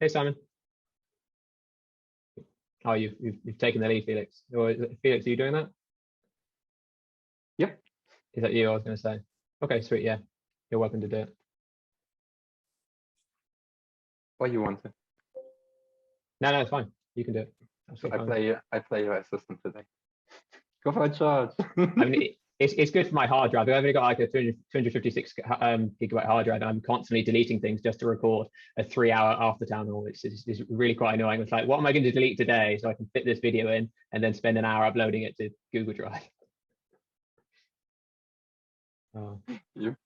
Hey, Simon. Oh, you've taken the lead, Felix. Or Felix, are you doing that? Yep. Is that you? I was going to say. Okay, sweet. Yeah, you're welcome to do it. Or you want to? No, it's fine. You can do it. I play your assistant today. Go for a charge. I mean, it's good for my hard drive. I've only got like a 256 gigabyte hard drive, and I'm constantly deleting things just to record a 3-hour after town hall. It's really quite annoying. It's like, what am I going to delete today so I can fit this video in and then spend an hour uploading it to Google Drive? Oh. You.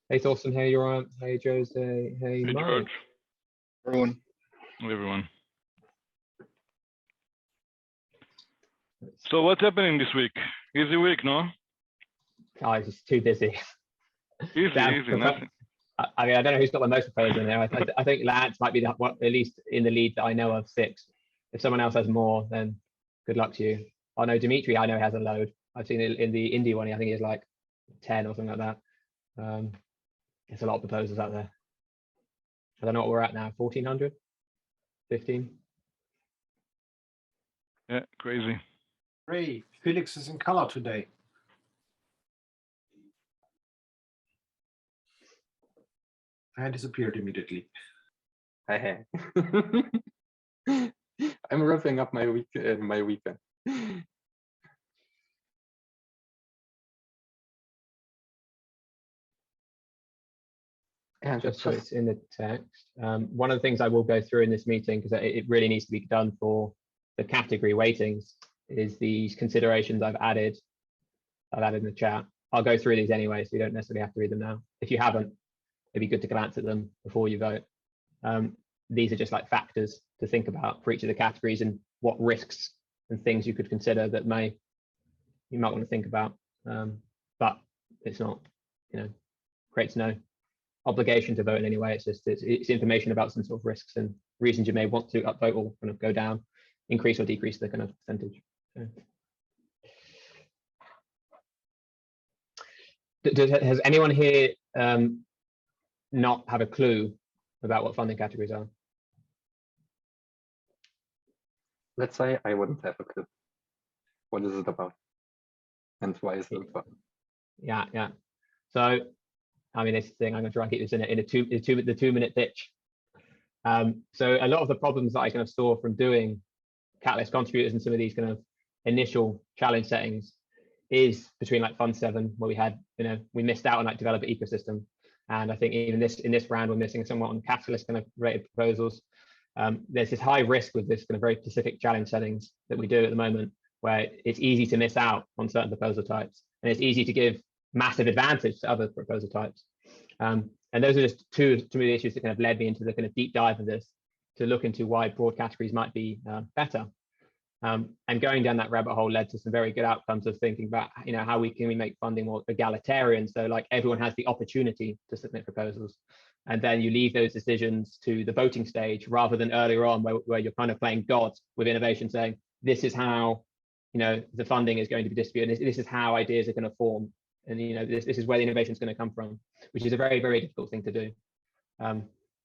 Hey, Thorsten. Hey, you're on. Hey, Jose. Hey, Mike. George. Everyone. Hey, everyone. So what's happening this week? Easy week, no? Oh, it's just too busy. Easy, nothing. I mean, I don't know who's got the most proposals in there. I think Lance might be at least in the lead that I know of, 6. If someone else has more, then good luck to you. I know Dimitri, I know has a load. I've seen it in the indie one. I think he has like 10 or something like that. There's a lot of proposals out there. I don't know what we're at now. 1,400, 15. Yeah, crazy. Ray, Felix is in color today. And disappeared immediately. Hey. I'm wrapping up my weekend. And just so it's in the text. One of the things I will go through in this meeting, because it really needs to be done for the category weightings, is these considerations I've added in the chat. I'll go through these anyway, so you don't necessarily have to read them now. If you haven't, it'd be good to glance at them before you vote. These are just like factors to think about for each of the categories and what risks and things you could consider that you might want to think about. But it's not, creates no obligation to vote in any way. It's just it's information about some sort of risks and reasons you may want to upvote or kind of go down, increase or decrease the kind of percentage. So. Has anyone here not have a clue about what funding categories are? Let's say I wouldn't have a clue. What is it about? And why is it important? Yeah. So, I mean, this thing, I'm going to try and keep this in the 2-minute pitch. So a lot of the problems that I kind of saw from doing Catalyst contributors and some of these kind of initial challenge settings is between like Fund 7, where we had, we missed out on like developer ecosystem. And I think even in this round, we're missing somewhat on Catalyst kind of rated proposals. There's this high risk with this kind of very specific challenge settings that we do at the moment, where it's easy to miss out on certain proposal types, and it's easy to give massive advantage to other proposal types. And those are just two of the issues that kind of led me into the kind of deep dive of this, to look into why broad categories might be better. And going down that rabbit hole led to some very good outcomes of thinking about, how can we make funding more egalitarian, so like everyone has the opportunity to submit proposals, and then you leave those decisions to the voting stage rather than earlier on where you're kind of playing God with innovation, saying this is how the funding is going to be distributed, this is how ideas are going to form, and this is where the innovation is going to come from, which is a very, very difficult thing to do.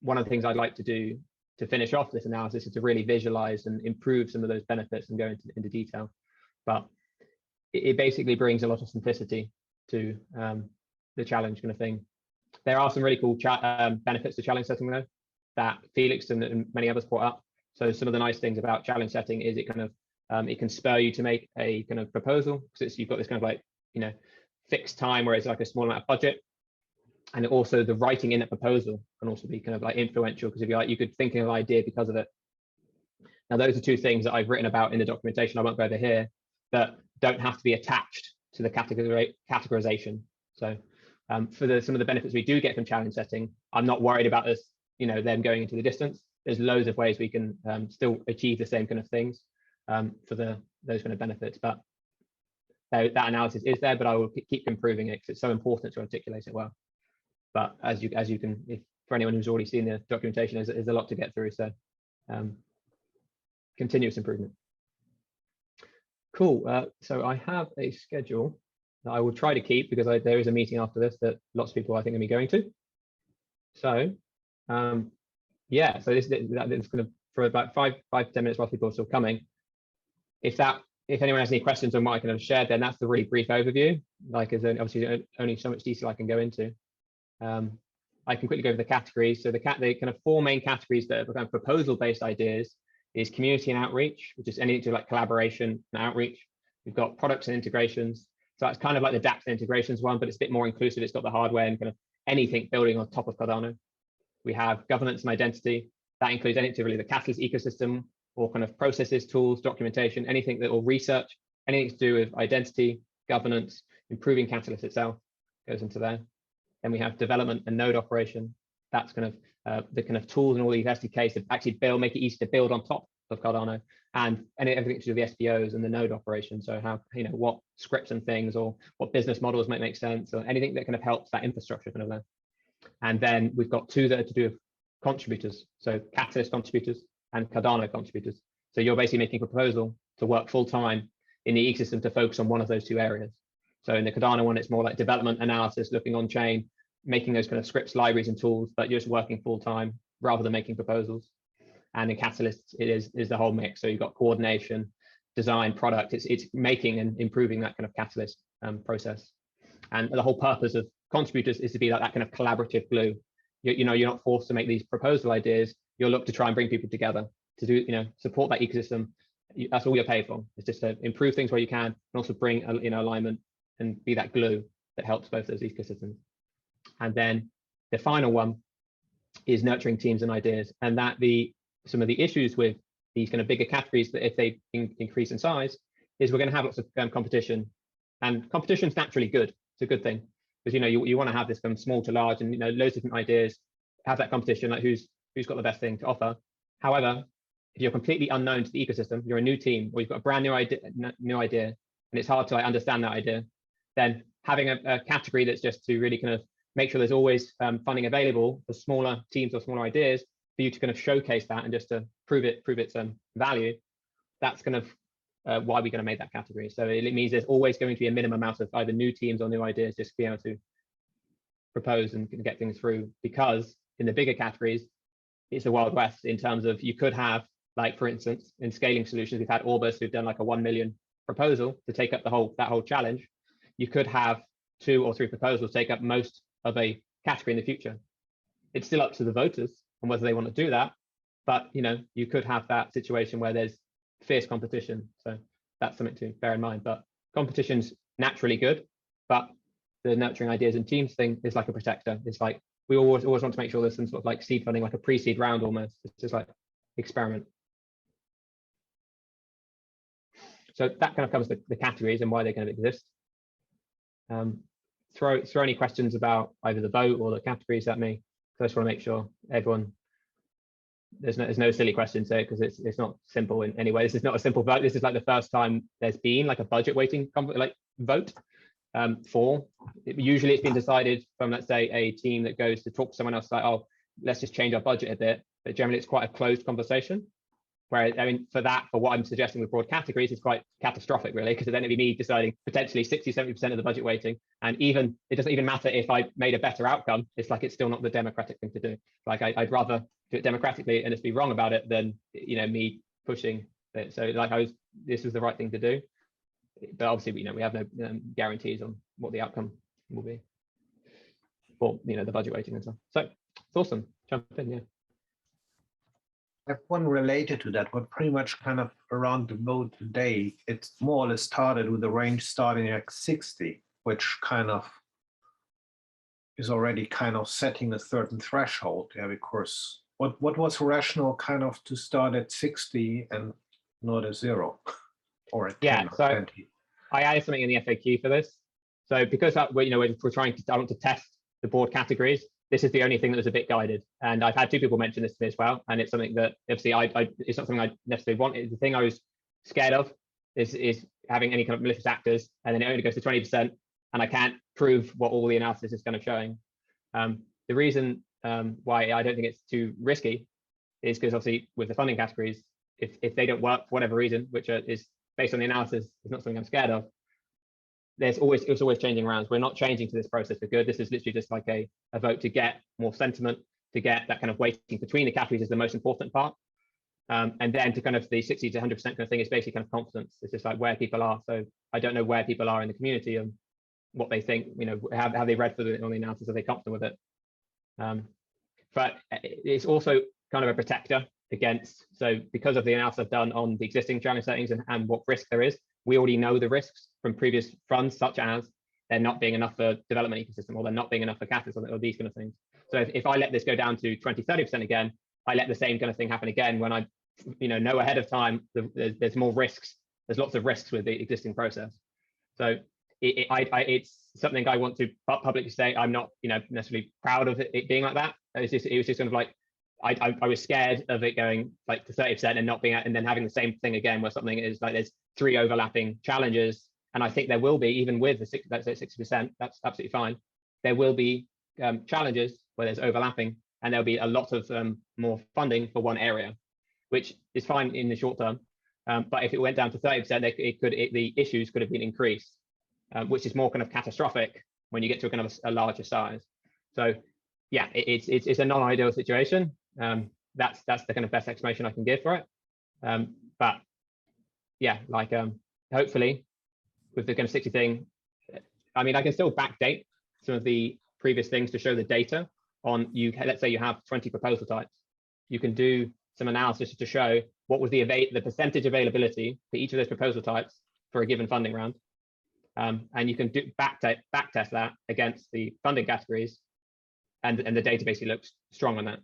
One of the things I'd like to do to finish off this analysis is to really visualize and improve some of those benefits and go into detail. But it basically brings a lot of simplicity to the challenge kind of thing. There are some really cool benefits to challenge setting though, that Felix and many others brought up. So some of the nice things about challenge setting is it kind of it can spur you to make a kind of proposal, because you've got this kind of like fixed time where it's like a small amount of budget. And also the writing in a proposal can also be kind of like influential, because if you like, you could think of an idea because of it. Now, those are two things that I've written about in the documentation. I won't go over here, that don't have to be attached to the categorization. So for some of the benefits we do get from challenge setting, I'm not worried about this, them going into the distance. There's loads of ways we can still achieve the same kind of things for those kind of benefits. But that analysis is there, but I will keep improving it because it's so important to articulate it well. But as you can, for anyone who's already seen the documentation, there's a lot to get through. So continuous improvement. Cool. So I have a schedule that I will try to keep, because there is a meeting after this that lots of people I think are going to be going to. So yeah, so this is going to, for about 5 to 10 minutes while people are still coming. If anyone has any questions on what I kind of shared, then that's the really brief overview. Like, there's obviously only so much detail I can go into. I can quickly go over the categories. So the kind of 4 main categories that are kind of proposal-based ideas is community and outreach, which is anything to do like collaboration and outreach. We've got products and integrations. So that's kind of like the DApps and integrations one, but it's a bit more inclusive. It's got the hardware and kind of anything building on top of Cardano. We have governance and identity. That includes anything to really the Catalyst ecosystem, or kind of processes, tools, documentation, anything that will research, anything to do with identity, governance, improving Catalyst itself goes into there. Then we have development and node operation. That's kind of the kind of tools and all these SDKs to actually make it easy to build on top of Cardano, and everything to do with the SPOs and the node operation. So how, what scripts and things, or what business models might make sense, or anything that kind of helps that infrastructure kind of there. And then we've got 2 that are to do with contributors. So Catalyst contributors and Cardano contributors. So you're basically making a proposal to work full time in the ecosystem to focus on one of those 2 areas. So in the Cardano one, it's more like development, analysis, looking on chain, making those kind of scripts, libraries, and tools, but you're just working full time rather than making proposals. And in Catalyst, it is the whole mix. So you've got coordination, design, product. It's making and improving that kind of Catalyst process. And the whole purpose of contributors is to be like that kind of collaborative glue. You're not forced to make these proposal ideas. You'll look to try and bring people together to do, support that ecosystem. That's all you're paid for. It's just to improve things where you can, and also bring alignment and be that glue that helps both those ecosystems. And then the final one is nurturing teams and ideas. And that some of the issues with these kind of bigger categories, that if they increase in size, is we're going to have lots of competition. And competition is naturally good. It's a good thing, because you want to have this from small to large, and loads of different ideas, have that competition, like who's got the best thing to offer. However, if you're completely unknown to the ecosystem, you're a new team, or you've got a brand new idea, and it's hard to understand that idea, then having a category that's just to really kind of make sure there's always funding available for smaller teams or smaller ideas, for you to kind of showcase that and just to prove its value. That's kind of why we're going to make that category. So it means there's always going to be a minimum amount of either new teams or new ideas, just to be able to propose and get things through. Because in the bigger categories, it's the Wild West in terms of, you could have, like, for instance, in scaling solutions, we've had Orbis who've done like a 1 million proposal to take up that whole challenge. You could have 2 or 3 proposals take up most of a category in the future. It's still up to the voters on whether they want to do that, but you could have that situation where there's fierce competition. So that's something to bear in mind. But competition's naturally good, but the nurturing ideas and teams thing is like a protector. It's like we always want to make sure there's some sort of like seed funding, like a pre-seed round almost. It's just like experiment. So that kind of covers the categories and why they kind of exist. Throw any questions about either the vote or the categories at me. So I just want to make sure everyone, there's no silly questions there, because it's not simple in any way. This is not a simple vote. This is like the first time there's been like a budget weighting vote for. Usually it's been decided from, let's say, a team that goes to talk to someone else, like, oh, let's just change our budget a bit. But generally it's quite a closed conversation. Whereas, I mean, for what I'm suggesting with broad categories, is quite catastrophic, really, because then it'd be me deciding potentially 60-70% of the budget weighting. And even it doesn't even matter if I made a better outcome. It's like it's still not the democratic thing to do. Like I'd rather do it democratically and just be wrong about it than me pushing it. So like this was the right thing to do. But obviously, we have no guarantees on what the outcome will be for the budget weighting and stuff. So it's awesome. Jump in, yeah. I have one related to that, but pretty much kind of around the vote today. It's more or less started with the range starting at 60, which kind of is already kind of setting a certain threshold. Yeah, because what was rational kind of to start at 60 and not a 0 or a 10 or 20? I added something in the FAQ for this. So because we're trying to, I want to test the board categories. This is the only thing that was a bit guided, and I've had 2 people mention this to me as well. And it's something that obviously it's not something I necessarily wanted. The thing I was scared of is having any kind of malicious actors, and then it only goes to 20%, and I can't prove what all the analysis is kind of showing. The reason why I don't think it's too risky is because obviously with the funding categories, if they don't work for whatever reason, which is based on the analysis, is not something I'm scared of. It's always changing around. We're not changing to this process for good. This is literally just like a vote to get more sentiment to get that kind of weighting between the categories is the most important part. And then to kind of the 60 to 100% kind of thing is basically kind of confidence. It's just like where people are. So I don't know where people are in the community and what they think, you know, have they read through on the analysis, are they comfortable with it? But it's also kind of a protector against, so because of the analysis I've done on the existing challenge settings and what risk there is, we already know the risks from previous runs, such as there not being enough for development ecosystem, or there not being enough for catalysts, or these kind of things. So if I let this go down to 20, 30% again, I let the same kind of thing happen again when I, you know ahead of time there's more risks. There's lots of risks with the existing process. So it's something I want to publicly say. I'm not, necessarily proud of it being like that. It was just kind of like I was scared of it going like to 30% and not being, and then having the same thing again where something is like there's 3 overlapping challenges, and I think there will be, even with the 60%, that's absolutely fine. There will be challenges where there's overlapping, and there'll be a lot of more funding for one area, which is fine in the short term. But if it went down to 30%, the issues could have been increased, which is more kind of catastrophic when you get to a kind of a larger size. So yeah, it's a non-ideal situation. That's the kind of best explanation I can give for it. But yeah, like hopefully with the kind of 60 thing, I mean, I can still backdate some of the previous things to show the data on you. Let's say you have 20 proposal types. You can do some analysis to show what was the percentage availability for each of those proposal types for a given funding round. And you can do backtest that against the funding categories, and the data basically looks strong on that.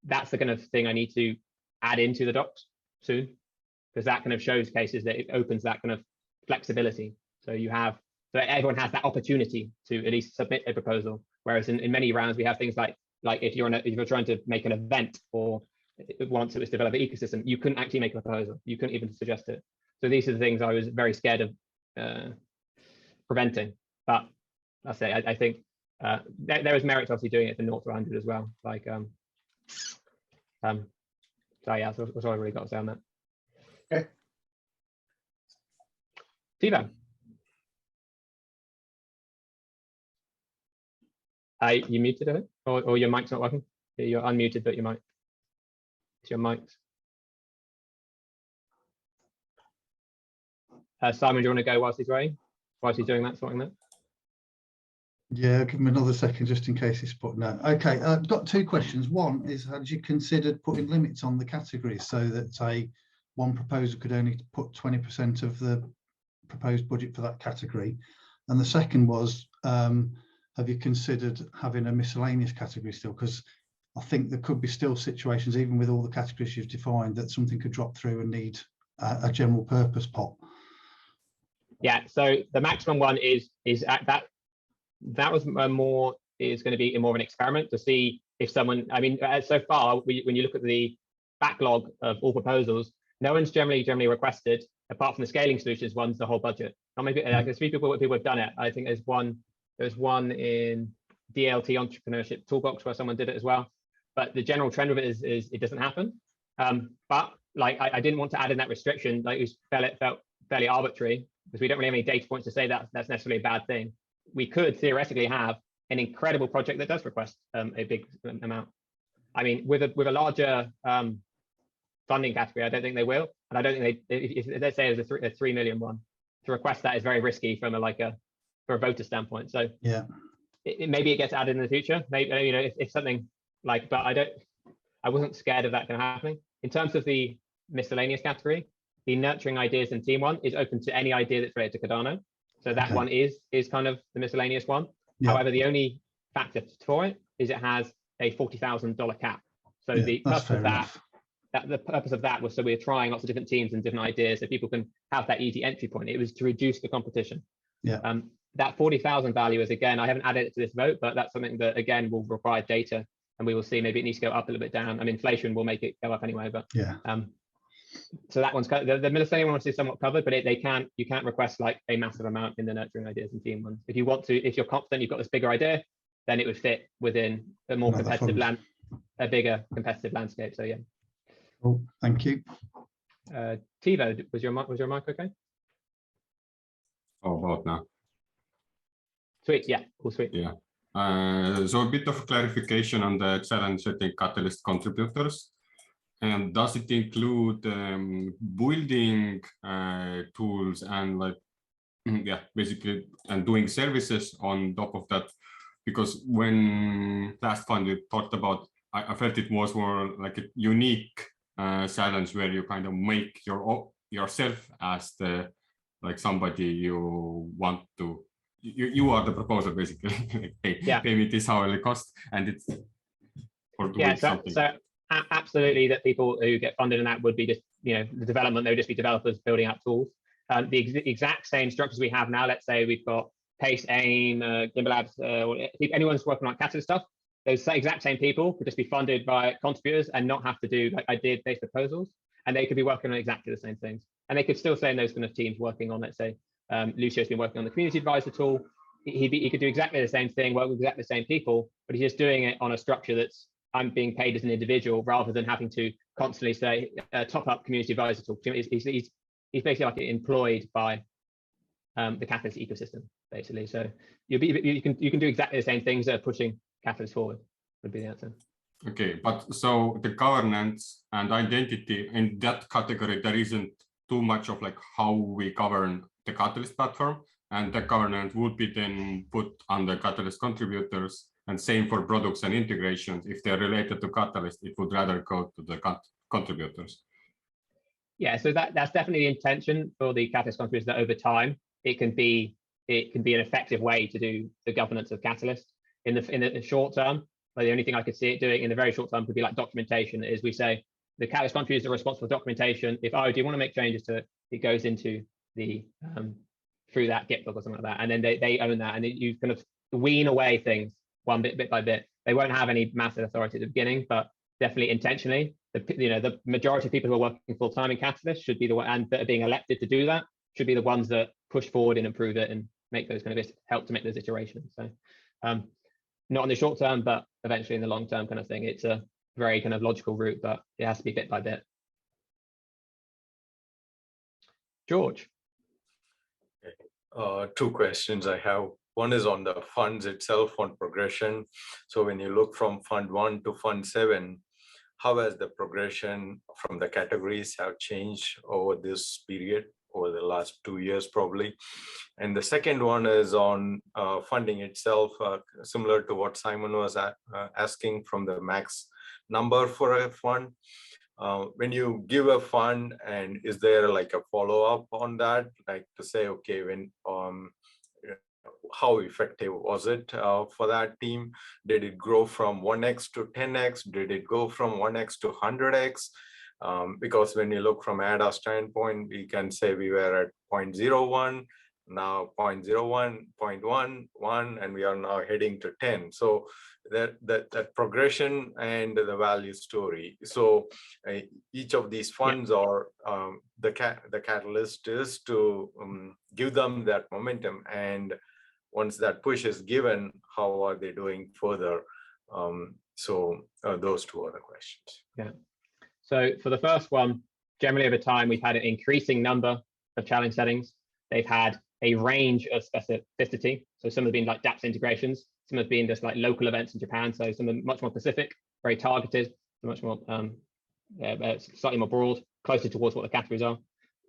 That's the kind of thing I need to add into the docs soon, because that kind of shows cases that it opens that kind of flexibility. So everyone has that opportunity to at least submit a proposal. Whereas in many rounds we have things like if you're trying to make an event or once it was develop an ecosystem, you couldn't actually make a proposal. You couldn't even suggest it. So these are the things I was very scared of preventing. But that's it. I think there is merit to obviously doing it for 0 to 100 as well. Like so yeah, that's all I really got to say on that. Okay. Tivo. You muted, I think, or your mic's not working. You're unmuted, but your mic. It's your mic. Simon, do you want to go whilst he's waiting? Whilst he's doing that, sorting that? Yeah, give him another second just in case he's put no. Okay, I've got 2 questions. One is, had you considered putting limits on the categories so that one proposal could only put 20% of the proposed budget for that category? And the second was, have you considered having a miscellaneous category still? Because I think there could be still situations, even with all the categories you've defined, that something could drop through and need a general purpose pot. Yeah, so the maximum one is at that was more, is going to be more of an experiment to see if someone, I mean, so far when you look at the backlog of all proposals, no one's generally requested, apart from the scaling solutions ones, the whole budget. Or maybe there's 3 people have done it. I think there's one in DLT Entrepreneurship Toolbox where someone did it as well. But the general trend of it is it doesn't happen. But like I didn't want to add in that restriction. Like it felt fairly arbitrary, because we don't really have any data points to say that that's necessarily a bad thing. We could theoretically have an incredible project that does request a big amount. I mean, with a larger funding category, I don't think they will, and I don't think if let's say there's a 3 million one, to request that is very risky from for a voter standpoint. So yeah, maybe it gets added in the future. Maybe if something like, but I wasn't scared of that kind of happening. In terms of the miscellaneous category, the nurturing ideas and team one is open to any idea that's related to Cardano. So that one is kind of the miscellaneous one. Yeah. However, the only factor for it is it has a $40,000 cap. So yeah, the purpose of the purpose of that was so we're trying lots of different teams and different ideas so people can have that easy entry point. It was to reduce the competition. Yeah. That 40,000 value is, again, I haven't added it to this vote, but that's something that again will require data, and we will see. Maybe it needs to go up a little bit down. I mean, inflation will make it go up anyway, but yeah. So that one's the miscellaneous one is somewhat covered, but you can't request like a massive amount in the nurturing ideas and team ones. If you want to, if you're confident you've got this bigger idea, then it would fit within a more competitive a bigger competitive landscape. So yeah. Cool. Thank you. Tivo, was your mic okay? Oh, about now. Sweet. Yeah. Cool. Sweet. Yeah. So a bit of clarification on the challenge setting catalyst contributors. And does it include building tools and like, yeah, basically, and doing services on top of that? Because when last fund we talked about, I felt it was more like a unique challenge where you kind of make yourself as the like somebody you want to. You are the proposer basically. Pay me this hourly cost, and it's or doing something. So absolutely, that people who get funded in that would be just the development. They would just be developers building out tools. The exact same structures we have now. Let's say we've got Pace, AIM, Gimbal Labs, anyone's working on Catalyst stuff. Those exact same people could just be funded by contributors and not have to do like I did based proposals, and they could be working on exactly the same things. And they could still stay in those kind of teams working on, let's say, Lucio's been working on the community advisor tool. He could do exactly the same thing, work with exactly the same people, but he's just doing it on a structure that's I'm being paid as an individual rather than having to constantly say top up community advisor tool. He's basically like employed by the Catalyst ecosystem, basically. So you can do exactly the same things that are pushing Catalyst forward. Would be the answer. Okay, but so the governance and identity in that category, there isn't too much of like how we govern the Catalyst platform, and the governance would be then put under Catalyst contributors, and same for products and integrations. If they're related to Catalyst, it would rather go to the contributors. Yeah, so that's definitely the intention for the Catalyst contributors, that over time it can be an effective way to do the governance of Catalyst. In the short term, like the only thing I could see it doing in the very short term could be like documentation. Is we say the Catalyst contributors are responsible for documentation. If do you want to make changes to it, it goes into the through that Git book or something like that, and then they own that, and you kind of wean away things one bit by bit. They won't have any massive authority at the beginning, but definitely intentionally, the majority of people who are working full time in Catalyst should be the one, and that are being elected to do that should be the ones that push forward and improve it and make those kind of help to make those iterations. So not in the short term, but eventually in the long term kind of thing. It's a very kind of logical route, but it has to be bit by bit. George. Two questions I have. One is on the funds itself, on progression. So when you look from fund 1 to fund 7, how has the progression from the categories have changed over this period, over the last 2 years probably? And the second one is on funding itself, similar to what Simon was asking from the max number for a fund. When you give a fund, and is there like a follow-up on that, like to say, okay, when how effective was it for that team? Did it grow from 1x to 10x? Did it go from 1x to 100x? Because when you look from ADA standpoint, we can say we were at 0.01, now 0.01, 0.11, and we are now heading to 10. So that progression and the value story. So each of these funds are the catalyst is to give them that momentum, and once that push is given, how are they doing further? So those two are the questions. Yeah. So for the first one, generally over time, we've had an increasing number of challenge settings. They've had a range of specificity. So some have been like dApps integrations, some have been just like local events in Japan. So some are much more specific, very targeted, much more slightly more broad, closer towards what the categories are.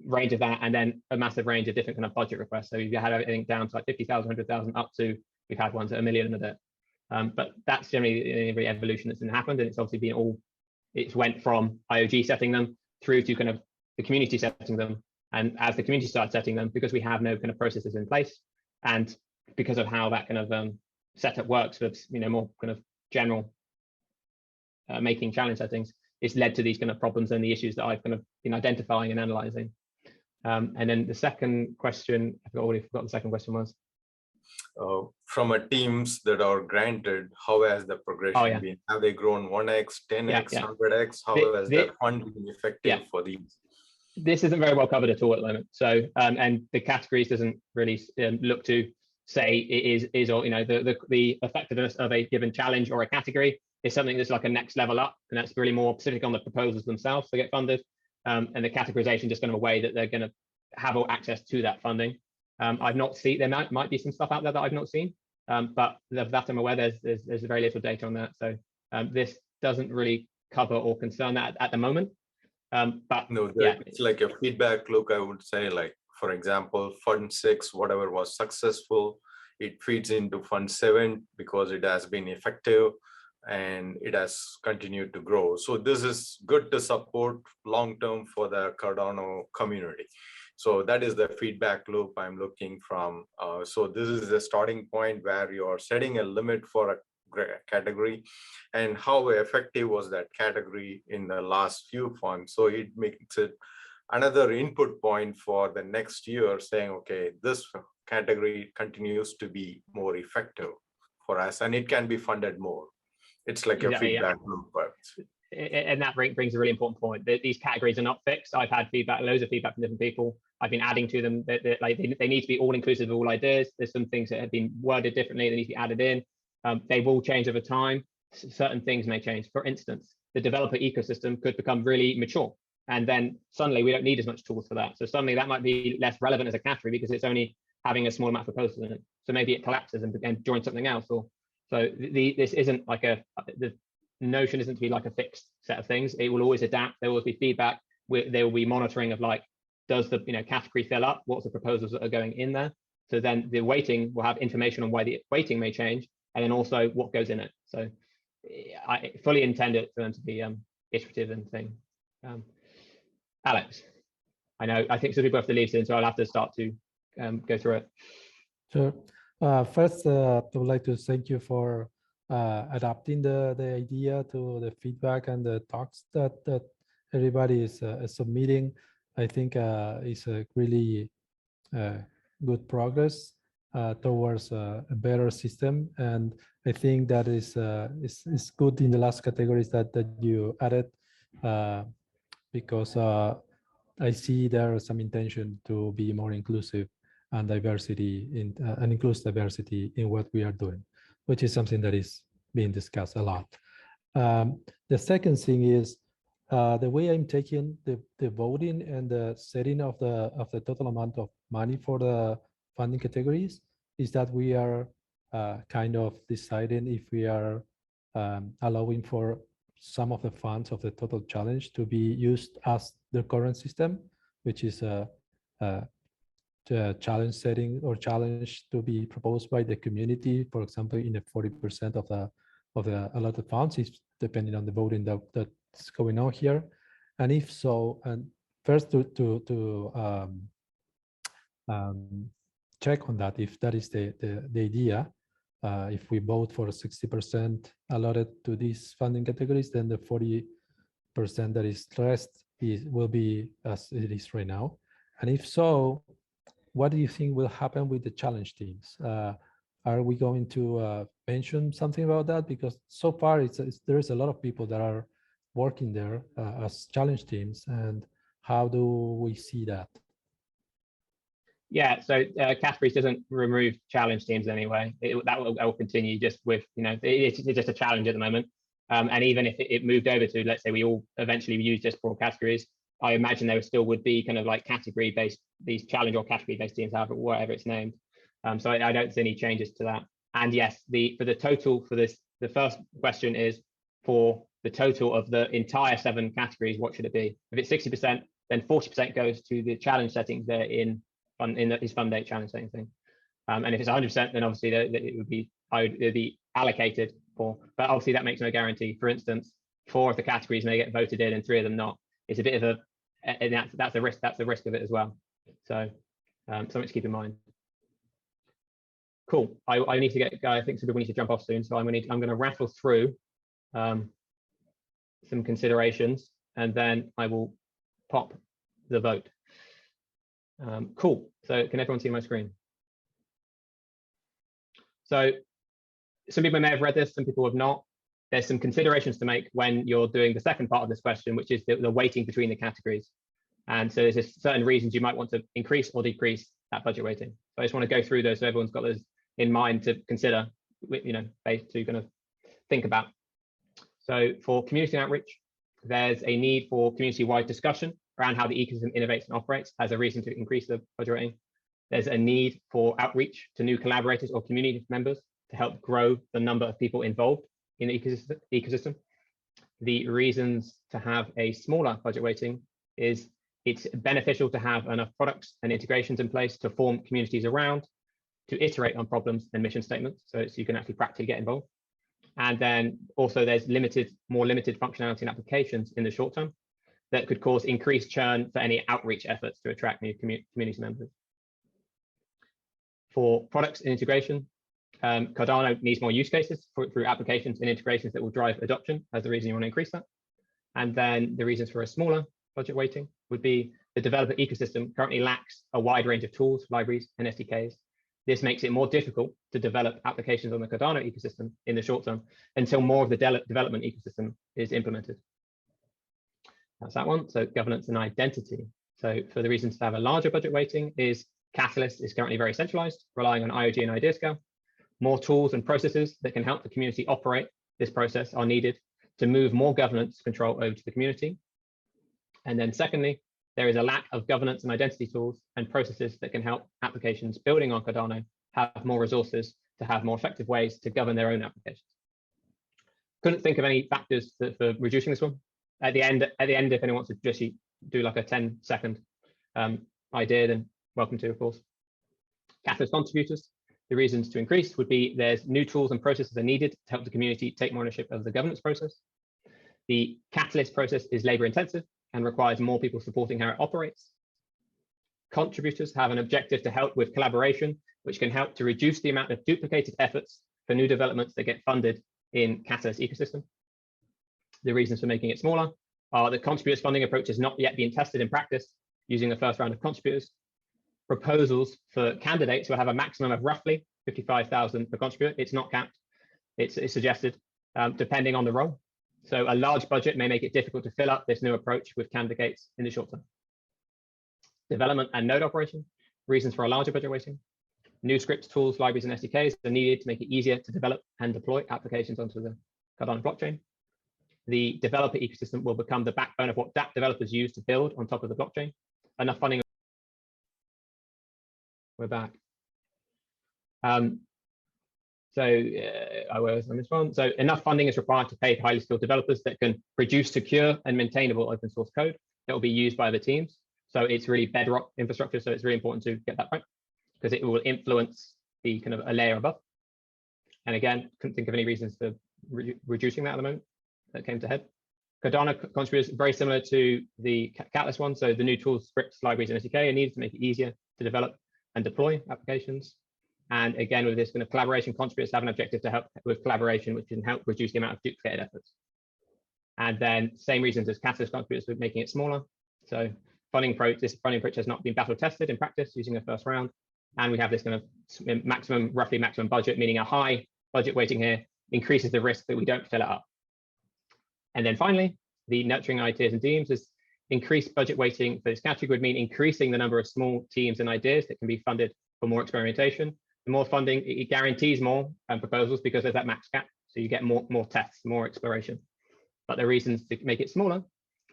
Range of that, and then a massive range of different kind of budget requests. So you've had everything down to like 50,000, 100,000, up to we've had ones at 1 million and a bit. But that's generally the evolution that's been happened, and it's obviously been it's went from IOG setting them through to kind of the community setting them, and as the community starts setting them, because we have no kind of processes in place, and because of how that kind of setup works with more kind of general making challenge settings, it's led to these kind of problems and the issues that I've kind of been identifying and analyzing. And then the second question, I already forgot the second question was. From a teams that are granted, how has the progression been? Have they grown 1x, 10x, 100x? How has that fund been effective for these? This isn't very well covered at all at the moment. So, and the categories doesn't really look to say it is or the effectiveness of a given challenge or a category is something that's like a next level up, and that's really more specific on the proposals themselves to get funded. And the categorization just kind of a way that they're going to have all access to that funding. I've not seen, there might be some stuff out there that I've not seen, but that I'm aware there's very little data on that. So this doesn't really cover or concern that at the moment. But No, yeah, it's like a feedback loop, I would say, like, for example, fund 6, whatever was successful, it feeds into fund 7 because it has been effective and it has continued to grow. So this is good to support long-term for the Cardano community. So that is the feedback loop I'm looking from. So this is the starting point where you're setting a limit for a category, and how effective was that category in the last few funds. So it makes it another input point for the next year, saying, okay, this category continues to be more effective for us and it can be funded more. It's like exactly, a feedback loop. And that brings a really important point. These categories are not fixed. I've had feedback, loads of feedback from different people. I've been adding to them. They need to be all inclusive of all ideas. There's some things that have been worded differently that need to be added in. They will change over time. Certain things may change. For instance, the developer ecosystem could become really mature, and then suddenly we don't need as much tools for that. So suddenly that might be less relevant as a category because it's only having a small amount of proposals in it. So maybe it collapses and joins something else. Or so this isn't like the notion isn't to be like a fixed set of things. It will always adapt. There will always be feedback. There will be monitoring of like, does the category fill up? What's the proposals that are going in there? So then the weighting will have information on why the weighting may change, and then also what goes in it. So I fully intend it for them to be iterative and thing. Alex, I think some people have to leave soon, so I'll have to start to go through it. Sure. First, I would like to thank you for adapting the idea to the feedback and the talks that everybody is submitting. I think it's a really good progress towards a better system, and I think that is good in the last categories that you added, because I see there is some intention to be more inclusive and diversity and includes diversity in what we are doing, which is something that is being discussed a lot. The second thing is the way I'm taking the voting and the setting of the total amount of money for the funding categories is that we are kind of deciding if we are allowing for some of the funds of the total challenge to be used as the current system, which is a challenge setting or challenge to be proposed by the community, for example, in the 40% of the allotted funds, is depending on the voting that's going on here. And if so, and first to check on that, if that is the idea, if we vote for 60% allotted to these funding categories, then the 40% that is rest will be as it is right now. And if so, what do you think will happen with the challenge teams? Are we going to mention something about that? Because so far there's a lot of people that are working there as challenge teams, and how do we see that? Yeah, so categories doesn't remove challenge teams anyway. That will continue just with, it's just a challenge at the moment. And even if it moved over to, let's say we all eventually use just for categories, I imagine there still would be kind of like category-based, these challenge or category-based teams, whatever it's named. So I don't see any changes to that. And yes, for the total for this, the first question is for the total of the entire 7 categories, what should it be? If it's 60%, then 40% goes to the challenge settings there in his fund date challenge setting thing. And if it's 100%, then obviously it would be allocated for, but obviously that makes no guarantee. For instance, 4 of the categories may get voted in and 3 of them not. It's a bit of and that's the risk. That's the risk of it as well. So something to keep in mind. Cool. I need to get. I think some people need to jump off soon. So I'm going to rattle through some considerations, and then I will pop the vote. Cool. So can everyone see my screen? So some people may have read this, some people have not. There's some considerations to make when you're doing the second part of this question, which is the weighting between the categories. And so there's just certain reasons you might want to increase or decrease that budget weighting. So I just want to go through those so everyone's got those in mind to consider, to kind of think about. So for community outreach, there's a need for community-wide discussion around how the ecosystem innovates and operates as a reason to increase the budget rating. There's a need for outreach to new collaborators or community members to help grow the number of people involved in the ecosystem. The reasons to have a smaller budget weighting is it's beneficial to have enough products and integrations in place to form communities around, to iterate on problems and mission statements, so you can actually practically get involved. And then also there's more limited functionality and applications in the short term that could cause increased churn for any outreach efforts to attract new community members. For products and integration, Cardano needs more use cases through applications and integrations that will drive adoption as the reason you want to increase that. And then the reasons for a smaller budget weighting would be the developer ecosystem currently lacks a wide range of tools, libraries, and SDKs. This makes it more difficult to develop applications on the Cardano ecosystem in the short term until more of the development ecosystem is implemented. That's that one. So governance and identity. So for the reasons to have a larger budget weighting is Catalyst is currently very centralized, relying on IOG and idea scale. More tools and processes that can help the community operate this process are needed to move more governance control over to the community. And then secondly, there is a lack of governance and identity tools and processes that can help applications building on Cardano have more resources to have more effective ways to govern their own applications. Couldn't think of any factors for reducing this one. At the end, if anyone wants to just do like a 10-second idea, then welcome to, of course. Catalyst contributors. The reasons to increase would be there's new tools and processes are needed to help the community take more ownership of the governance process. The Catalyst process is labor intensive and requires more people supporting how it operates. Contributors have an objective to help with collaboration, which can help to reduce the amount of duplicated efforts for new developments that get funded in Catalyst ecosystem. The reasons for making it smaller are that contributors funding approach has not yet been tested in practice using the first round of contributors. Proposals for candidates will have a maximum of roughly 55,000 per contributor. It's not capped, it's suggested, depending on the role. So a large budget may make it difficult to fill up this new approach with candidates in the short term. Development and node operation, reasons for a larger budget weighting. New scripts, tools, libraries, and SDKs are needed to make it easier to develop and deploy applications onto the Cardano blockchain. The developer ecosystem will become the backbone of what dApp developers use to build on top of the blockchain. Enough funding. We're back. I was on this one. So enough funding is required to pay highly skilled developers that can produce secure and maintainable open source code that will be used by other teams. So it's really bedrock infrastructure. So it's really important to get that right because it will influence the kind of a layer above. And again, couldn't think of any reasons for reducing that at the moment that came to head. Cardano contributors very similar to the Catalyst one. So the new tools, scripts, libraries, and SDK are needed to make it easier to develop and deploy applications. And again, with this kind of collaboration, contributors have an objective to help with collaboration, which can help reduce the amount of duplicated efforts. And then same reasons as Catalyst contributors with making it smaller. So this funding approach has not been battle tested in practice using a first round. And we have this kind of roughly maximum budget, meaning a high budget weighting here increases the risk that we don't fill it up. And then finally, the nurturing ideas and teams is increased budget weighting for this category would mean increasing the number of small teams and ideas that can be funded for more experimentation. The more funding, it guarantees more proposals because there's that max cap. So you get more tests, more exploration. But the reasons to make it smaller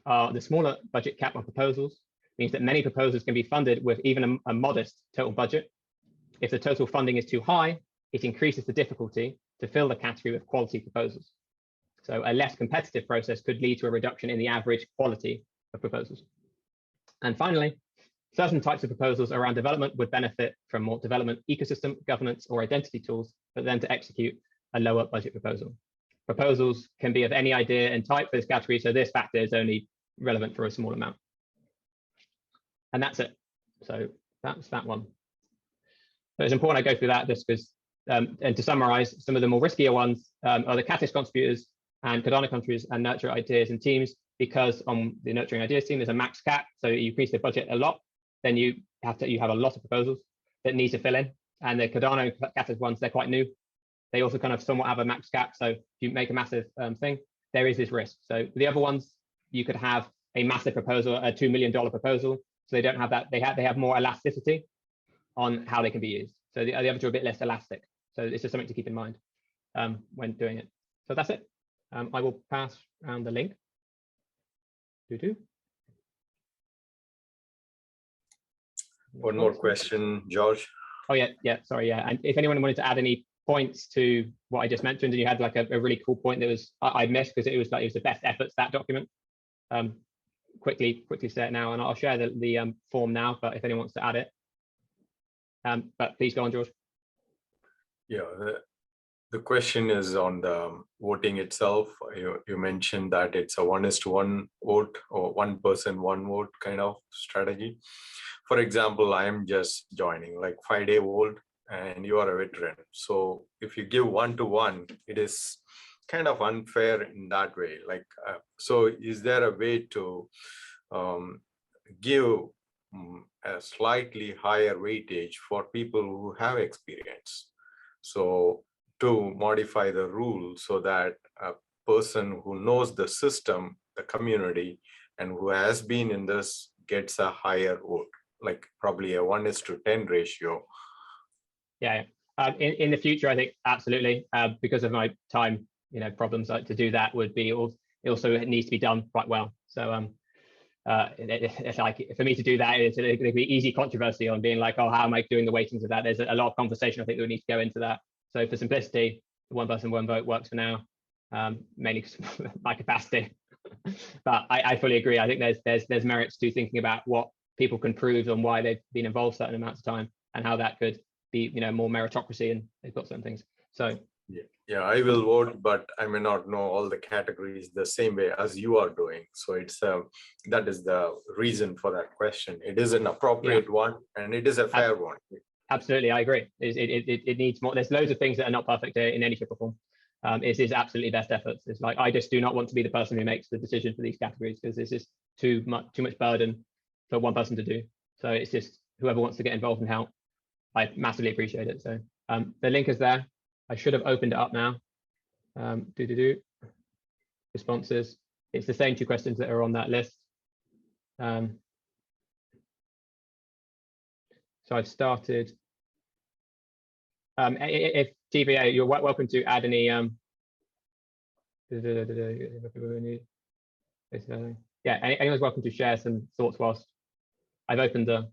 are the smaller budget cap on proposals means that many proposals can be funded with even a modest total budget. If the total funding is too high, it increases the difficulty to fill the category with quality proposals. So a less competitive process could lead to a reduction in the average quality of proposals. And finally, certain types of proposals around development would benefit from more development ecosystem, governance, or identity tools, but then to execute a lower budget proposal. Proposals can be of any idea and type for this category, so this factor is only relevant for a small amount. And that's it. So that's that one. So it's important I go through that just because, and to summarize, some of the more riskier ones are the Catalyst contributors and Cardano contributors and nurture ideas and teams, because on the nurturing ideas team, there's a max cap. So you increase the budget a lot, then you have a lot of proposals that need to fill in. And the Cardano Catalyst ones, they're quite new. They also kind of somewhat have a max cap. So if you make a massive thing, there is this risk. So the other ones, you could have a massive proposal, a $2 million proposal. So they don't have that. They have more elasticity on how they can be used. So the other two are a bit less elastic. So it's just something to keep in mind when doing it. So that's it. I will pass around the link. One more question, George. Oh yeah, sorry, yeah. And if anyone wanted to add any points to what I just mentioned, and you had like a really cool point that was I missed because it was the best efforts, that document. Quickly say it now, and I'll share the form now, but if anyone wants to add it. But please go on, George. Yeah, the question is on the voting itself. You mentioned that it's a 1:1 vote, or one person, one vote kind of strategy. For example, I am just joining, like 5-day old, and you are a veteran. So if you give 1-to-1, it is kind of unfair in that way. Like, so is there a way to give a slightly higher weightage for people who have experience? So to modify the rule so that a person who knows the system, the community, and who has been in this gets a higher vote, like probably a 1:10 ratio. Yeah, in the future, I think absolutely, because of my time, problems, to do that would be also it needs to be done quite well. So it's like for me to do that, it's going to be easy controversy on being like, oh, how am I doing the weightings of that? There's a lot of conversation I think that we need to go into that. So for simplicity, one person, one vote works for now, mainly my capacity. But I fully agree. I think there's merits to thinking about what people can prove and why they've been involved certain amounts of time and how that could be, more meritocracy, and they've got certain things. So yeah, I will vote, but I may not know all the categories the same way as you are doing. So it's that is the reason for that question. It is an appropriate one, and it is a fair one. Absolutely, I agree. It needs more. There's loads of things that are not perfect in any shape or form. It is absolutely best efforts. It's like I just do not want to be the person who makes the decision for these categories, because this is too much burden for one person to do. So it's just whoever wants to get involved and help. I massively appreciate it. So the link is there. I should have opened it up now. Responses. It's the same 2 questions that are on that list. So I've started. If TVA, you're welcome to add any. Yeah, anyone's welcome to share some thoughts whilst I've opened the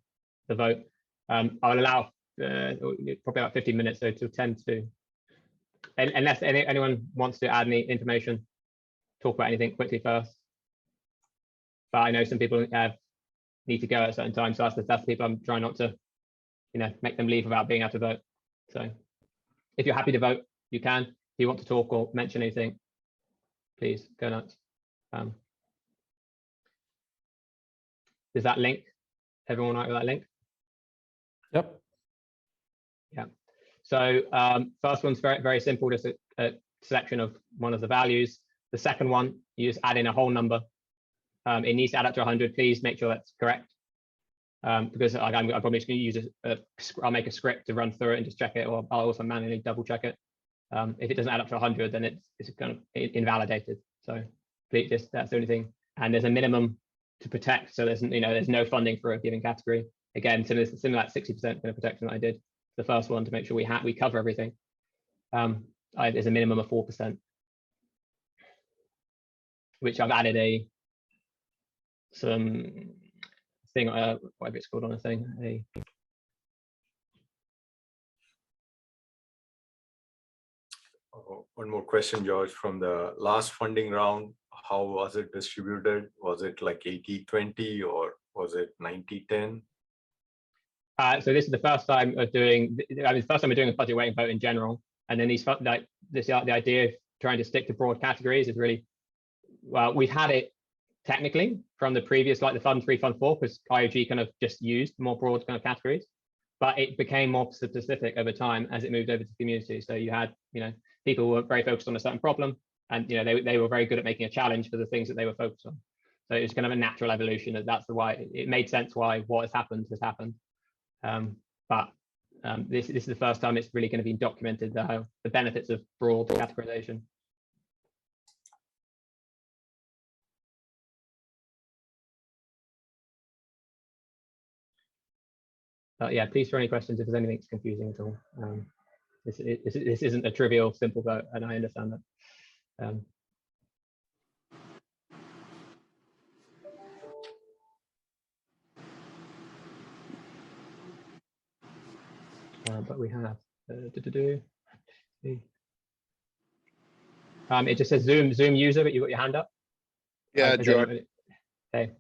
vote. I'll allow probably about 15 minutes, so till 10 to. Unless anyone wants to add any information, talk about anything quickly first. But I know some people need to go at a certain time, so that's the people I'm trying not to, make them leave without being able to vote. So if you're happy to vote, you can. If you want to talk or mention anything, please go nuts. Does that link? Everyone like that link? Yep. Yeah. So first one's very, very simple, just a selection of one of the values. The second one, you just add in a whole number. It needs to add up to 100. Please make sure that's correct. Because I'm probably just going to use I'll make a script to run through it and just check it, or I'll also manually double check it. If it doesn't add up to 100, then it's kind of invalidated. So please, that's the only thing. And there's a minimum to protect. So there's no funding for a given category. Again, similar to that 60% kind of protection that I did the first one to make sure we cover everything. There's a minimum of 4%, which I've added some thing, whatever it's called on a thing. One more question, George, from the last funding round. How was it distributed? Was it like 80-20 or was it 90-10? So this is the first time of doing. The first time we're doing a budget weighting vote in general, and then the idea of trying to stick to broad categories is really, well, we've had it technically from the previous, like the Fund 3, Fund 4, because IOG kind of just used more broad kind of categories, but it became more specific over time as it moved over to the community. So you had, people who were very focused on a certain problem, and they were very good at making a challenge for the things that they were focused on. So it was kind of a natural evolution. That's why it made sense why what has happened. But this is the first time it's really going to be documented, the benefits of broad categorization. Yeah, please throw any questions if there's anything that's confusing at all. This isn't a trivial, simple vote, and I understand that. But we have It just says Zoom user, but you got your hand up. Yeah, I George, don't- Hey.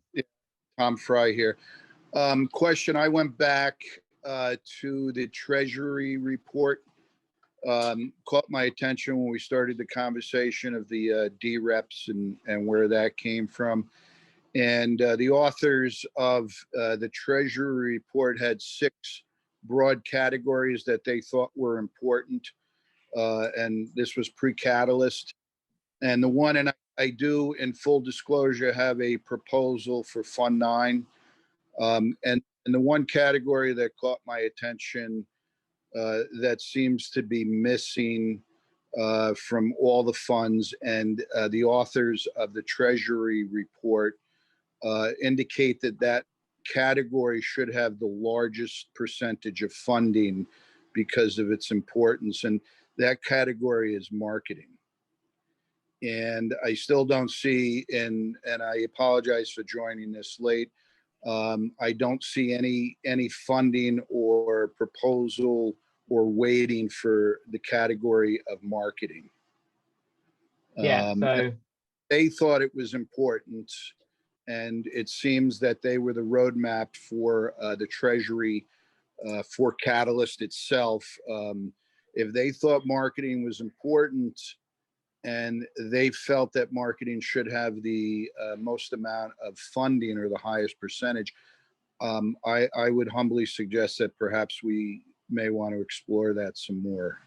Tom Fry here. Question, I went back to the Treasury report. Caught my attention when we started the conversation of the DREPs and where that came from. And the authors of the Treasury report had 6 broad categories that they thought were important. And this was pre-Catalyst. And the one, and I do, in full disclosure, have a proposal for Fund 9. And the one category that caught my attention that seems to be missing from all the funds, and the authors of the Treasury report indicate that category should have the largest percentage of funding because of its importance. And that category is marketing. And I still don't see, and I apologize for joining this late, I don't see any funding or proposal or waiting for the category of marketing. Yeah, so they thought it was important, and it seems that they were the roadmap for the Treasury for Catalyst itself. If they thought marketing was important, and they felt that marketing should have the most amount of funding or the highest percentage, I would humbly suggest that perhaps we may want to explore that some more.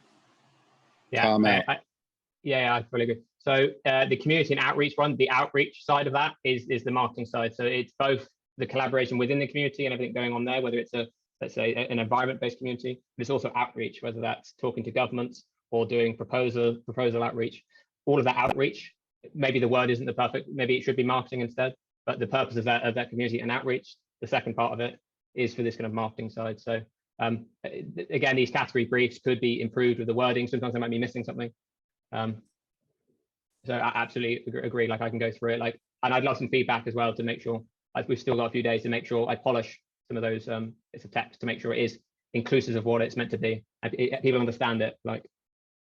yeah, Tom, I fully agree. So the community and outreach one, the outreach side of that is the marketing side. So it's both the collaboration within the community and everything going on there, whether it's let's say an environment-based community, but it's also outreach, whether that's talking to governments or doing proposal outreach. All of that outreach, maybe the word isn't the perfect, maybe it should be marketing instead, but the purpose of that community and outreach, the second part of it, is for this kind of marketing side. So again, these category briefs could be improved with the wording. Sometimes I might be missing something. So I absolutely agree. Like I can go through it, and I'd love some feedback as well to make sure, like we've still got a few days to make sure I polish some of those bits of text to make sure it is inclusive of what it's meant to be. And people understand it. Like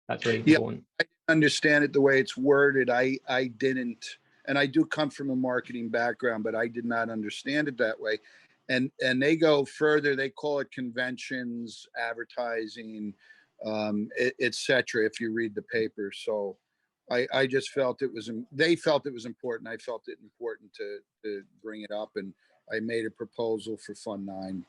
that's really important. I understand it the way it's worded. I didn't, and I do come from a marketing background, but I did not understand it that way. And they go further. They call it conventions, advertising, etc. If you read the paper, so I just felt it was. They felt it was important. I felt it important to bring it up, and I made a proposal for Fund 9,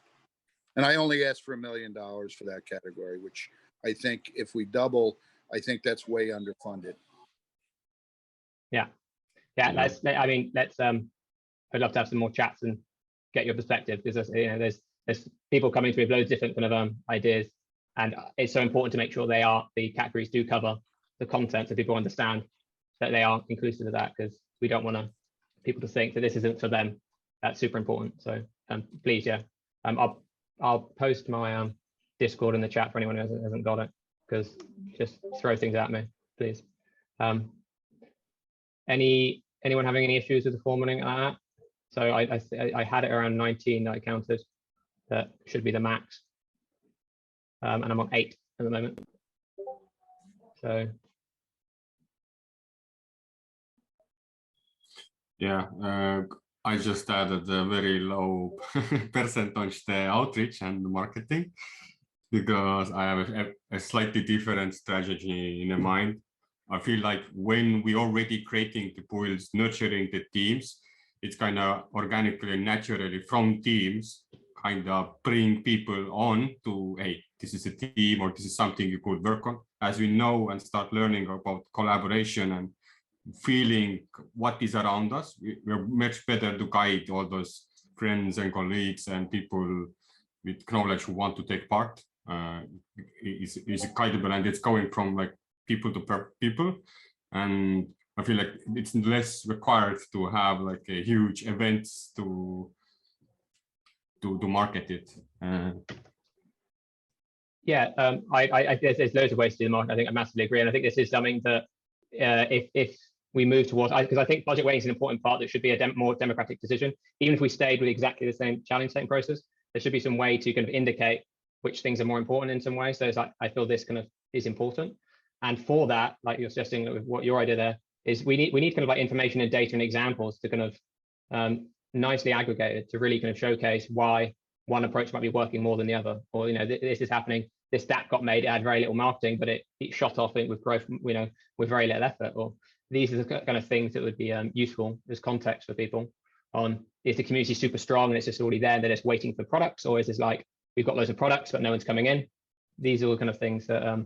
and I only asked for $1 million for that category, which I think if we double, I think that's way underfunded. Yeah. Let's. I'd love to have some more chats and get your perspective, because there's people coming to me with loads of different kind of ideas, and it's so important to make sure the categories do cover the content so people understand that they are inclusive of that, because we don't want people to think that this isn't for them. That's super important. So please, yeah, I'll post my Discord in the chat for anyone who hasn't got it, because just throw things at me, please. Anyone having any issues with the formatting like that? So I had it around 19 that I counted. That should be the max. And I'm on 8 at the moment. So. Yeah, I just added a very low percentage the outreach and the marketing, because I have a slightly different strategy in mind. I feel like when we already creating the pools, nurturing the teams, it's kind of organically and naturally from teams kind of bring people on to, hey, this is a team, or this is something you could work on. As we know and start learning about collaboration and feeling what is around us, we're much better to guide all those friends and colleagues and people with knowledge who want to take part. Is guidable, and it's going from like people to people, and I feel like it's less required to have like a huge events to market it. Yeah, there's loads of ways to do the market. I think I massively agree, and I think this is something that if we move towards, because I think budget weighting is an important part that should be a more democratic decision. Even if we stayed with exactly the same challenge setting process, there should be some way to kind of indicate which things are more important in some way. So it's like, I feel this kind of is important. And for that, like you're suggesting with what your idea there is, we need kind of like information and data and examples to kind of nicely aggregated to really kind of showcase why one approach might be working more than the other, or this is happening. This stat got made, it had very little marketing, but it shot off with growth, with very little effort. Or these are the kind of things that would be useful as context for people on, is the community super strong and it's just already there and they're just waiting for products, or is this like we've got loads of products but no one's coming in? These are all kind of things that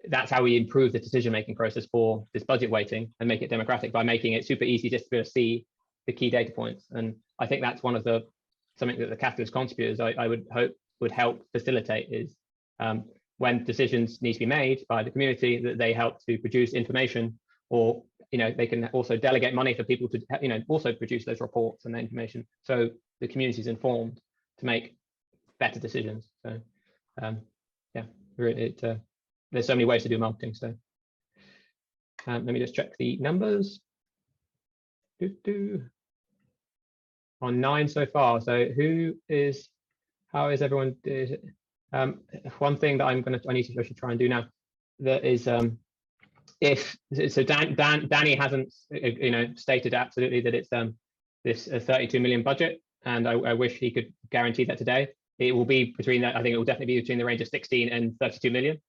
that's how we improve the decision-making process for this budget weighting and make it democratic, by making it super easy just to be able to see the key data points. And I think that's one of something that the Catalyst contributors I would hope would help facilitate is when decisions need to be made by the community, that they help to produce information, or they can also delegate money for people to also produce those reports and the information, so the community is informed to make better decisions. So yeah, there's so many ways to do marketing. So let me just check the numbers. On 9 so far. So how is everyone? One thing that I should try and do now, that is Danny hasn't stated absolutely that it's this 32 million budget, and I wish he could guarantee that today. It will be between that. I think it will definitely be between the range of 16 and 32 million.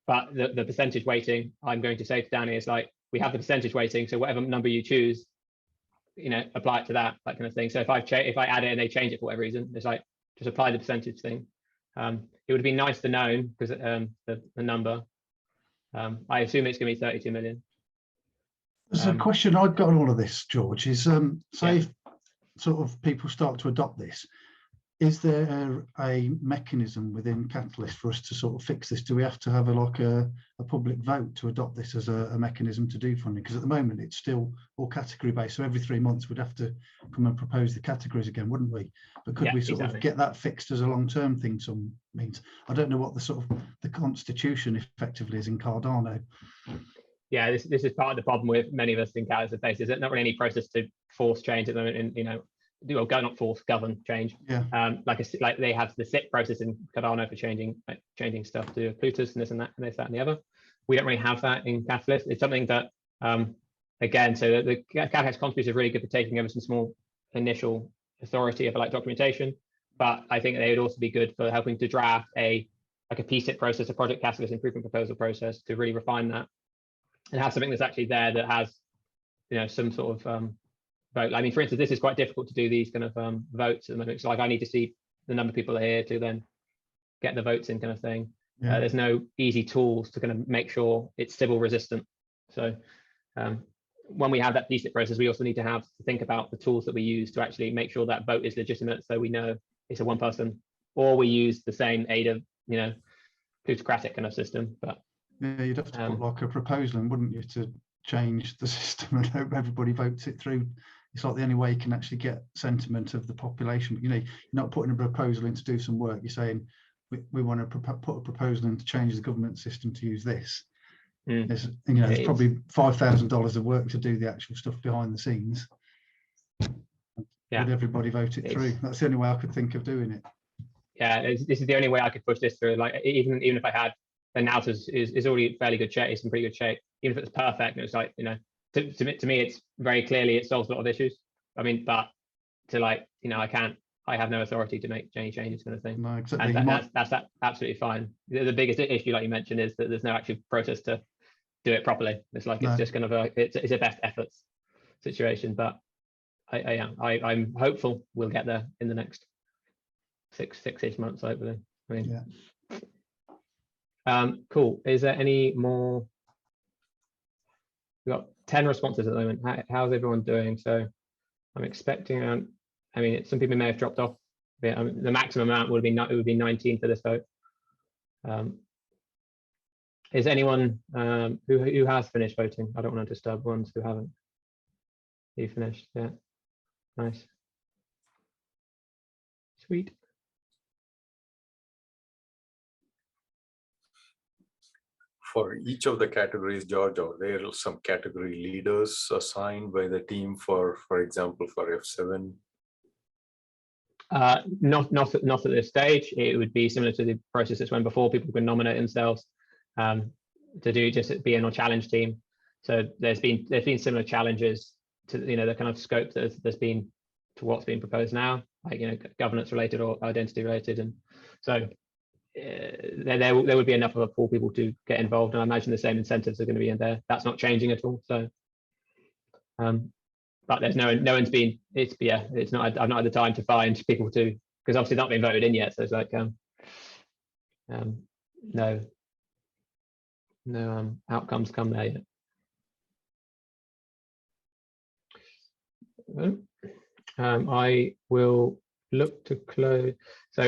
But the percentage weighting, I'm going to say to Danny, is like, we have the percentage weighting, so whatever number you choose, apply it to that kind of thing. So if I add it and they change it for whatever reason, it's like, just apply the percentage thing. It would be nice to know, because the number, I assume it's going to be 32 million. There's a question I've got on all of this, George, is say if sort of people start to adopt this, is there a mechanism within Catalyst for us to sort of fix this? Do we have to have a public vote to adopt this as a mechanism to do funding? Because at the moment it's still all category based, so every 3 months we'd have to come and propose the categories again, wouldn't we? But could we sort of get that fixed as a long-term thing? Some means, I don't know what the sort of the constitution effectively is in Cardano. Yeah, this is part of the problem with many of us in Catalyst face, is that not really any process to force change at the moment, and not force, govern change. Yeah. Like they have the SIP process in Cardano for changing stuff to Plutus and this and that and this, that and the other. We don't really have that in Catalyst. It's something that again, so the Catalyst contributors are really good for taking over some small initial authority of like documentation, but I think they would also be good for helping to draft a PSIP process, a project Catalyst improvement proposal process, to really refine that and have something that's actually there that has some sort of vote. I mean, for instance, this is quite difficult to do these kind of votes at the moment. It's like I need to see the number of people that are here to then get the votes in, kind of thing. Yeah. There's no easy tools to kind of make sure it's Sybil resistant. So when we have that PSIP process, we also need to think about the tools that we use to actually make sure that vote is legitimate, so we know it's a one person, or we use the same ADA, plutocratic kind of system. But yeah, you'd have to put like a proposal in, wouldn't you, to change the system and hope everybody votes it through. It's like the only way you can actually get sentiment of the population. You're not putting a proposal in to do some work. You're saying we want to put a proposal in to change the government system to use this. There's probably $5,000 of work to do the actual stuff behind the scenes. Yeah. Would everybody vote it through? That's the only way I could think of doing it. Yeah, this is the only way I could push this through. Like even if I had, the analysis is already fairly good shape. It's in pretty good shape. Even if it's perfect, it's like to me, it's very clearly it solves a lot of issues. I mean, but to I have no authority to make any changes, kind of thing. No, exactly. And that's absolutely fine. The biggest issue, like you mentioned, is that there's no actual process to do it properly. It's like it's just kind of it's a best efforts situation. But I'm hopeful we'll get there in the next six-ish months, hopefully. I mean, cool. Is there any more? We've got 10 responses at the moment. How's everyone doing? So I'm expecting, I mean, some people may have dropped off. The maximum amount would be 19 for this vote. Is anyone who has finished voting? I don't want to disturb ones who haven't. You finished? Yeah. Nice. Sweet. For each of the categories, George, are there some category leaders assigned by the team for example, for F7? Not at this stage. It would be similar to the process that went before. People can nominate themselves. to do just being on challenge team. So there's been similar challenges to the kind of scope there's been to what's being proposed now, like governance related or identity related, and so there would be enough of a pool of people to get involved, and I imagine the same incentives are going to be in there. That's not changing at all. So, but there's no one's been. It's not. I've not had the time to find people to, because obviously not been voted in yet. So it's like no outcomes come there yet. I will look to close. So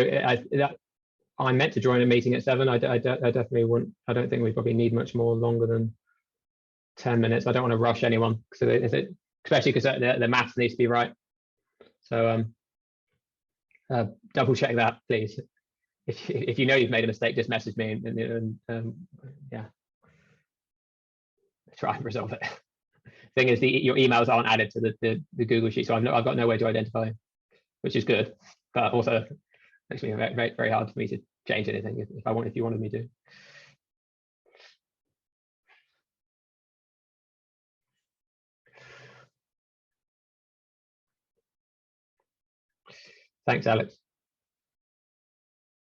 I meant to join a meeting at 7. I definitely won't. I don't think we probably need much more longer than 10 minutes. I don't want to rush anyone, so especially because the maths needs to be right. So double check that, please. If you know you've made a mistake, just message me and yeah, try and resolve it. Thing is, your emails aren't added to the Google sheet, so I've got no way to identify, which is good, but also makes me very, very hard for me to change anything if you wanted me to. Thanks, Alex.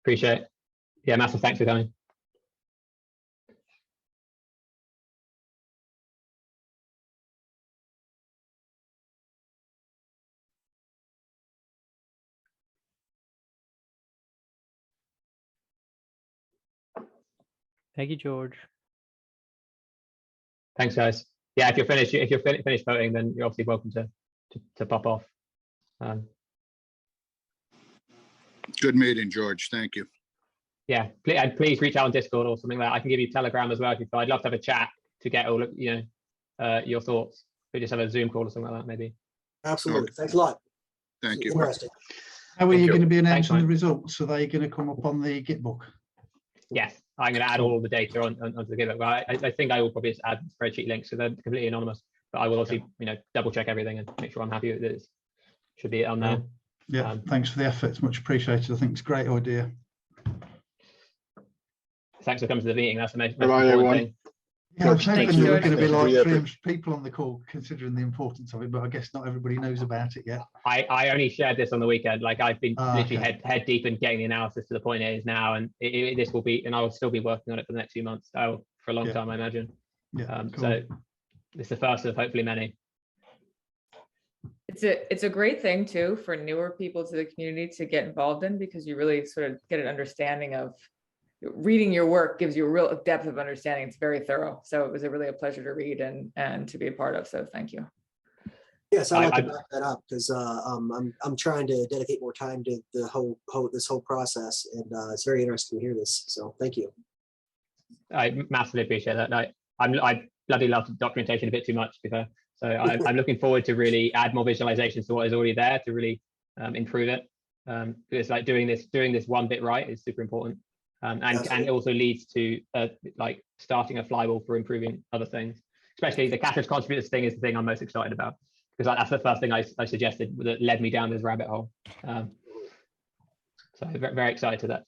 Appreciate it. Yeah, massive thanks for coming. Thank you, George. Thanks, guys. Yeah, if you're finished voting, then you're obviously welcome to pop off. Good meeting, George. Thank you. Yeah, please reach out on Discord or something like that. I can give you Telegram as well if you feel. I'd love to have a chat to get all of your thoughts. We just have a Zoom call or something like that, maybe. Absolutely. Okay. Thanks a lot. Thank you. Interesting. How are you going to be announcing the Mike. results? Are they going to come up on the Gitbook? Yes, I'm going to add all the data onto the GitHub. I think I will probably just add spreadsheet links, so they're completely anonymous. But I will obviously, double check everything and make sure I'm happy with it. Should be on there. Yeah, thanks for the effort. It's much appreciated. I think it's a great idea. Thanks for coming to the meeting. That's the most Bye, important everyone. thing. Yeah, I was hoping Thank there you. were going to be Thank you for like the 300 effort. people on the call, considering the importance of it, but I guess not everybody knows about it yet. I only shared this on the weekend. Like I've been literally Okay. head deep in getting the analysis to the point it is now, and this will be, and I will still be working on it for the next few months. For a long time, I imagine. Yeah, cool. So it's the first of hopefully many. It's a great thing too for newer people to the community to get involved in, because you really sort of get an understanding of reading your work gives you a real depth of understanding. It's very thorough. So it was really a pleasure to read and to be a part of. So thank you. Yes, I'd like to back that up because I'm trying to dedicate more time to this whole process, and it's very interesting to hear this. So thank you. I massively appreciate that. I bloody love documentation a bit too much, to be fair. So I'm looking forward to really add more visualizations to what is already there to really improve it. It's like doing this one bit right is super important. And it also leads to like starting a flywheel for improving other things. Especially the catalyst contributors thing is the thing I'm most excited about, because that's the first thing I suggested that led me down this rabbit hole. So very, very excited for that.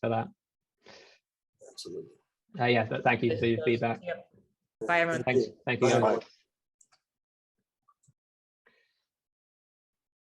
Absolutely. Yeah, but thank you for your feedback. Yep. Bye, everyone. Thank you. Bye. Guys.